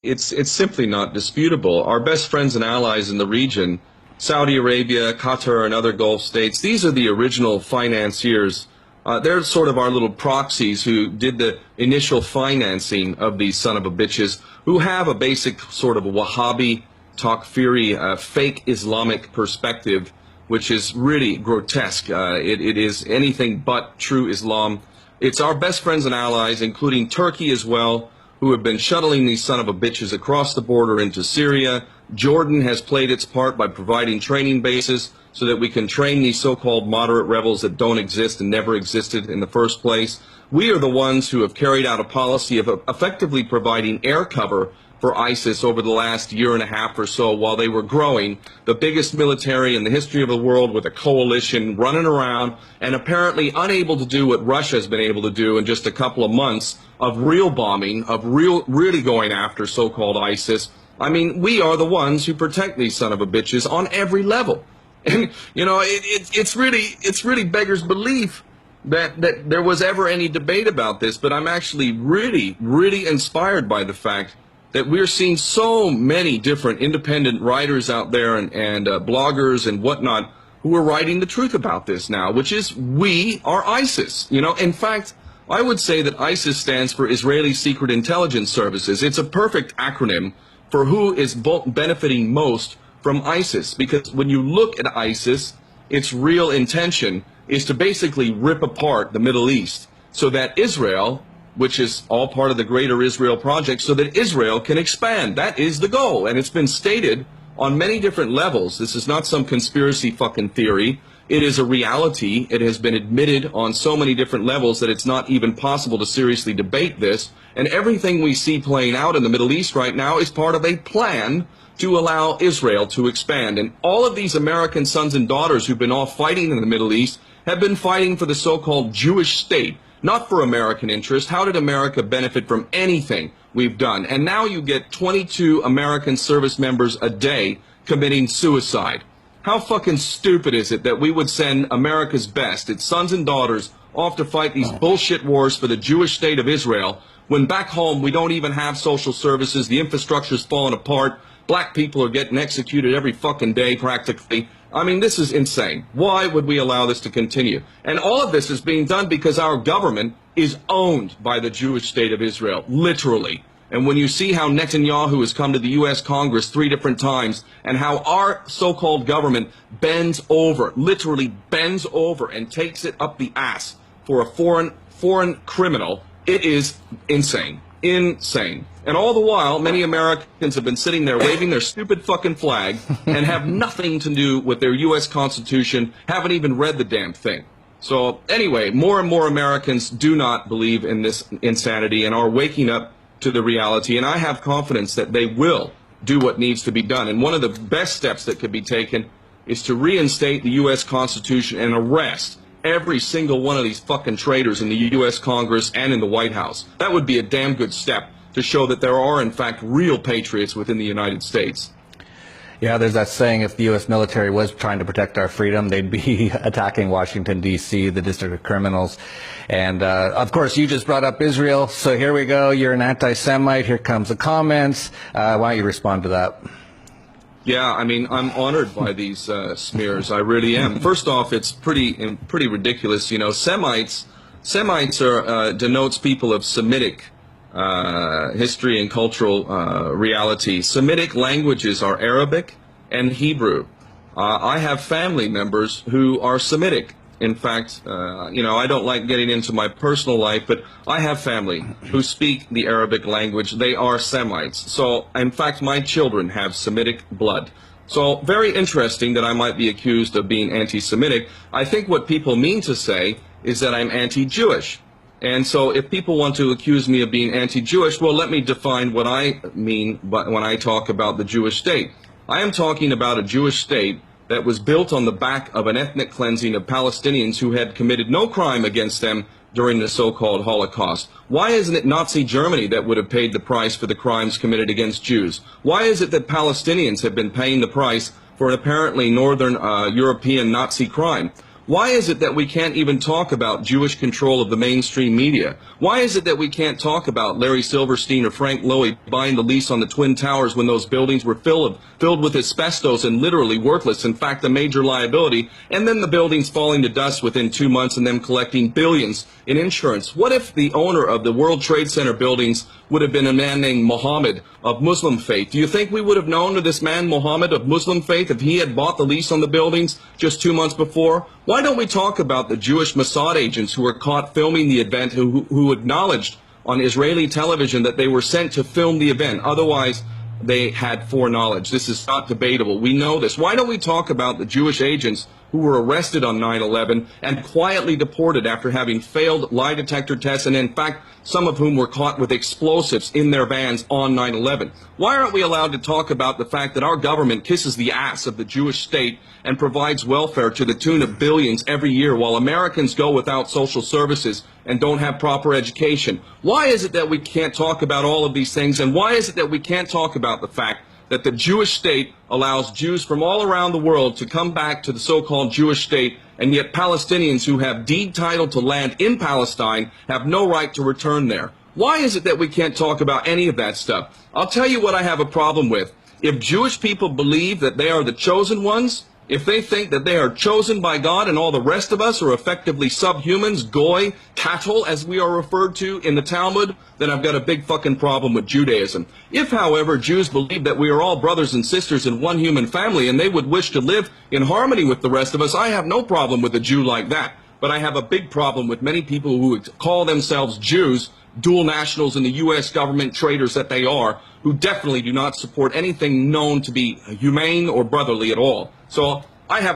It's simply not disputable. Our best friends and allies in the region, Saudi Arabia, Qatar, and other Gulf states, these are the original financiers. They're sort of our little proxies who did the initial financing of these son of a bitches, who have a basic sort of Wahhabi, Takfiri, fake Islamic perspective, which is really grotesque. It is anything but true Islam. It's our best friends and allies, including Turkey as well, who have been shuttling these son of a bitches across the border into Syria. Jordan has played its part by providing training bases so that we can train these so-called moderate rebels that don't exist and never existed in the first place. We are the ones who have carried out a policy of effectively providing air cover for ISIS over the last year and a half or so while they were growing, the biggest military in the history of the world with a coalition running around and apparently unable to do what Russia has been able to do in just a couple of months of real bombing, of really going after so-called ISIS. I mean, we are the ones who protect these son of a bitches on every level. And, you know, it's really beggars belief that there was ever any debate about this, but I'm actually really inspired by the fact that we're seeing so many different independent writers out there and bloggers and whatnot who are writing the truth about this now, which is we are ISIS. You know, in fact, I would say that ISIS stands for Israeli Secret Intelligence Services. It's a perfect acronym for who is benefiting most from ISIS, because when you look at ISIS, its real intention is to basically rip apart the Middle East so that Israel, which is all part of the greater Israel project, so that Israel can expand. That is the goal, and it's been stated on many different levels. This is not some conspiracy fucking theory. It is a reality. It has been admitted on so many different levels that it's not even possible to seriously debate this. And everything we see playing out in the Middle East right now is part of a plan to allow Israel to expand. And all of these American sons and daughters who've been off fighting in the Middle East have been fighting for the so-called Jewish state, not for American interest. How did America benefit from anything we've done? And now you get 22 American service members a day committing suicide. How fucking stupid is it that we would send America's best, its sons and daughters, off to fight these bullshit wars for the Jewish state of Israel, when back home we don't even have social services, the infrastructure's falling apart, black people are getting executed every fucking day practically. I mean, this is insane. Why would we allow this to continue? And all of this is being done because our government is owned by the Jewish state of Israel, literally. And when you see how Netanyahu has come to the U.S. Congress 3 different times and how our so-called government bends over, literally bends over and takes it up the ass for a foreign criminal, it is insane. Insane. And all the while, many Americans have been sitting there waving their stupid fucking flag and have nothing to do with their U.S. Constitution, haven't even read the damn thing. So anyway, more and more Americans do not believe in this insanity and are waking up to the reality, and I have confidence that they will do what needs to be done. And one of the best steps that could be taken is to reinstate the U.S. Constitution and arrest every single one of these fucking traitors in the U.S. Congress and in the White House. That would be a damn good step to show that there are, in fact, real patriots within the United States. Yeah, there's that saying, if the U.S. military was trying to protect our freedom, they'd be attacking Washington, D.C., the District of Criminals. And, of course, you just brought up Israel, so here we go. You're an anti-Semite. Here comes the comments. Why don't you respond to that? Yeah, I mean, I'm honored by these smears. I really am. First off, it's pretty ridiculous. You know, Semites are denotes people of Semitic history and cultural reality. Semitic languages are Arabic and Hebrew. I have family members who are Semitic. In fact, you know, I don't like getting into my personal life, but I have family who speak the Arabic language. They are Semites. So, in fact, my children have Semitic blood. So, very interesting that I might be accused of being anti-Semitic. I think what people mean to say is that I'm anti-Jewish. And so if people want to accuse me of being anti-Jewish, well, let me define what I mean when I talk about the Jewish state. I am talking about a Jewish state that was built on the back of an ethnic cleansing of Palestinians who had committed no crime against them during the so-called Holocaust. Why isn't it Nazi Germany that would have paid the price for the crimes committed against Jews? Why is it that Palestinians have been paying the price for an apparently Northern European Nazi crime? Why is it that we can't even talk about Jewish control of the mainstream media? Why is it that we can't talk about Larry Silverstein or Frank Lowy buying the lease on the Twin Towers when those buildings were filled with asbestos and literally worthless, in fact, a major liability, and then the buildings falling to dust within 2 months and them collecting billions in insurance? What if the owner of the World Trade Center buildings would have been a man named Mohammed of Muslim faith? Do you think we would have known of this man Mohammed of Muslim faith if he had bought the lease on the buildings just 2 months before? Why don't we talk about the Jewish Mossad agents who were caught filming the event, who acknowledged on Israeli television that they were sent to film the event? Otherwise, they had foreknowledge. This is not debatable. We know this. Why don't we talk about the Jewish agents who were arrested on 9/11 and quietly deported after having failed lie detector tests, and in fact, some of whom were caught with explosives in their vans on 9/11? Why aren't we allowed to talk about the fact that our government kisses the ass of the Jewish state and provides welfare to the tune of billions every year while Americans go without social services and don't have proper education? Why is it that we can't talk about all of these things? And why is it that we can't talk about the fact that the Jewish state allows Jews from all around the world to come back to the so-called Jewish state, and yet Palestinians who have deed title to land in Palestine have no right to return there? Why is it that we can't talk about any of that stuff? I'll tell you what I have a problem with. If Jewish people believe that they are the chosen ones, if they think that they are chosen by God and all the rest of us are effectively subhumans, goy, cattle, as we are referred to in the Talmud, then I've got a big fucking problem with Judaism. If, however, Jews believe that we are all brothers and sisters in one human family and they would wish to live in harmony with the rest of us, I have no problem with a Jew like that. But I have a big problem with many people who call themselves Jews, dual nationals in the U.S. government, traitors that they are, who definitely do not support anything known to be humane or brotherly at all. So I have